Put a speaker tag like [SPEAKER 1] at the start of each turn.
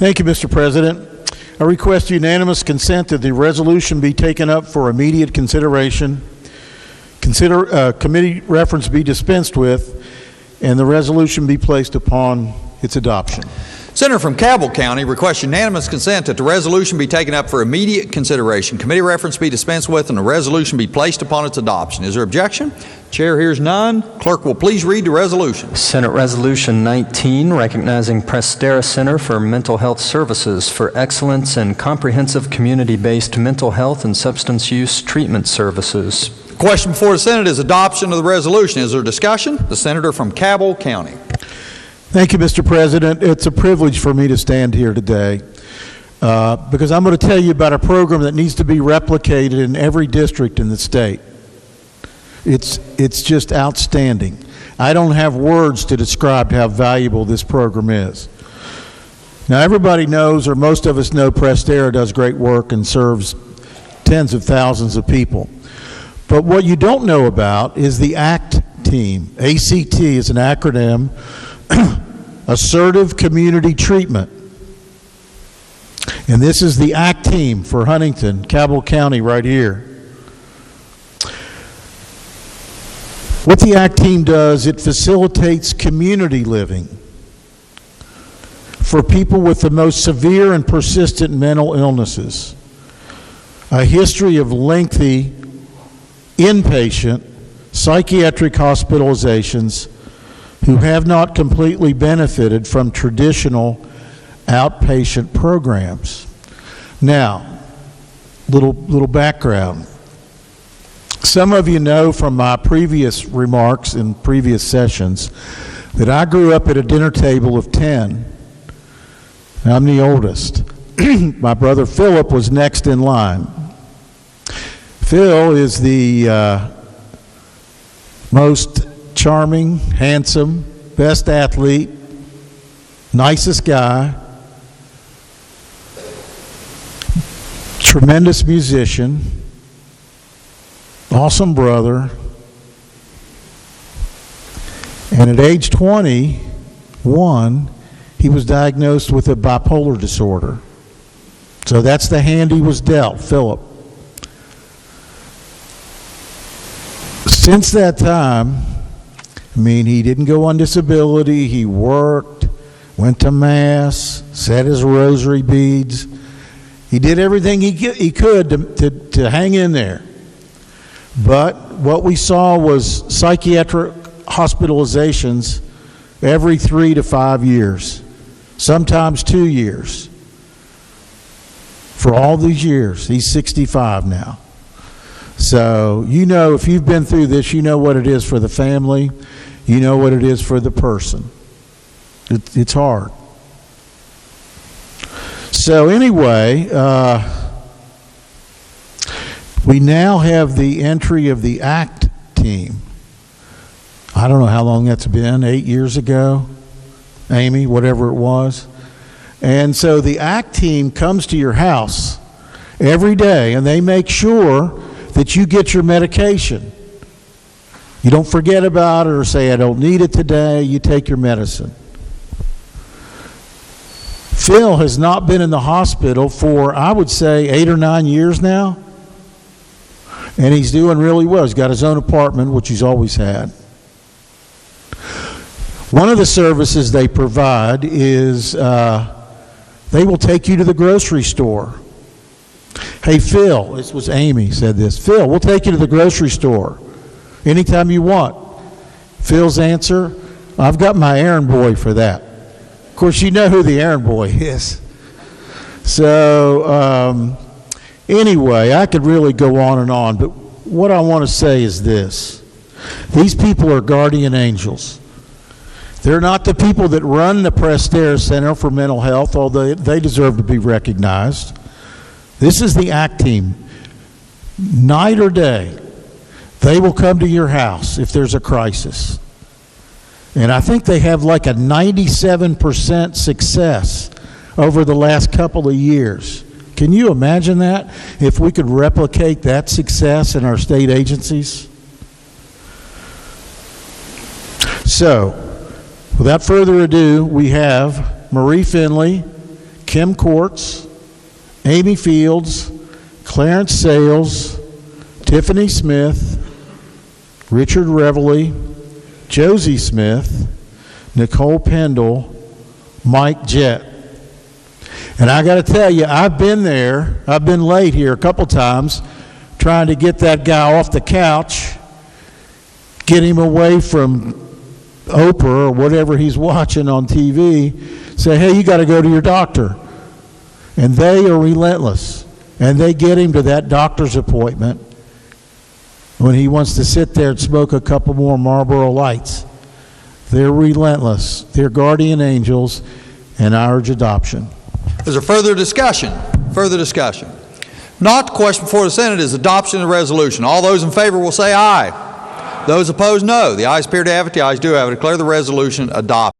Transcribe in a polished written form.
[SPEAKER 1] Thank you, Mr. President. I request unanimous consent that the resolution be taken up for immediate consideration, committee reference be dispensed with, and the resolution be placed upon its adoption.
[SPEAKER 2] Senator from Cabell County requests unanimous consent that the resolution be taken up for immediate consideration, committee reference be dispensed with, and the resolution be placed upon its adoption. Is there objection? Chair hears none. Clerk will please read the resolution.
[SPEAKER 3] Senate Resolution 19, recognizing Prestera Center for Mental Health Services for excellence in comprehensive community-based mental health and substance use treatment services.
[SPEAKER 2] The question before the Senate is adoption of the resolution. Is there discussion? The Senator from Cabell County.
[SPEAKER 1] Thank you, Mr. President. It's a privilege for me to stand here today because I'm going to tell you about a program that needs to be replicated in every district in the state. It's just outstanding. I don't have words to describe how valuable this program is. Now, everybody knows, or most of us know, Prestera does great work and serves tens of thousands of people. But what you don't know about is the ACT team. ACT is an acronym, Assertive Community Treatment. And this is the ACT team for Huntington, Cabell County right here. What the ACT team does, it facilitates community living for people with the most severe and persistent mental illnesses, a history of lengthy inpatient psychiatric hospitalizations who have not completely benefited from traditional outpatient programs. Now, little background. Some of you know from my previous remarks in previous sessions that I grew up at a dinner table of 10. I'm the oldest. My brother Philip was next in line. Phil is the most charming, handsome, best athlete, nicest guy, tremendous musician, awesome brother, and at age 21, he was diagnosed with a bipolar disorder. So that's the hand he was dealt, Philip. Since that time, I mean, he didn't go on disability, he worked, went to Mass, said his rosary beads. He did everything he could to hang in there. But what we saw was psychiatric hospitalizations every 3 to 5 years, sometimes 2 years. For all these years, he's 65 now. So, you know, if you've been through this, you know what it is for the family. You know what it is for the person. It's hard. So anyway, we now have the entry of the ACT team. I don't know how long that's been, 8 years ago, Amy, whatever it was. And so the ACT team comes to your house every day and they make sure that you get your medication. You don't forget about it or say, I don't need it today. You take your medicine. Phil has not been in the hospital for, I would say, 8 or 9 years now. And he's doing really well. He's got his own apartment, which he's always had. One of the services they provide is they will take you to the grocery store. Hey, Phil, this was Amy said this. Phil, we'll take you to the grocery store anytime you want. Phil's answer, I've got my errand boy for that. Of course, you know who the errand boy is. So anyway, I could really go on, but what I want to say is this. These people are guardian angels. They're not the people that run the Prestera Center for Mental Health, although they deserve to be recognized. This is the ACT team. Night or day, they will come to your house if there's a crisis. And I think they have like a 97% success over the last couple of years. Can you imagine that? If we could replicate that success in our state agencies? So, without further ado, we have Marie Finley, Kim Courts, Amy Fields, Clarence Sales, Tiffany Smith, Richard Reveley, Josie Smith, Nicole Pendle, Mike Jett. And I got to tell you, I've been there. I've been late here a couple times trying to get that guy off the couch, get him away from Oprah or whatever he's watching on TV, say, hey, you got to go to your doctor. And they are relentless. And they get him to that doctor's appointment when he wants to sit there and smoke a couple more Marlboro Lights. They're relentless. They're guardian angels, and I urge adoption.
[SPEAKER 2] Is there further discussion? Further discussion. Not the question before the Senate is adoption of the resolution. All those in favor will say aye. Those opposed, no. The ayes appear to have it. The ayes do have it. Declare the resolution adopted.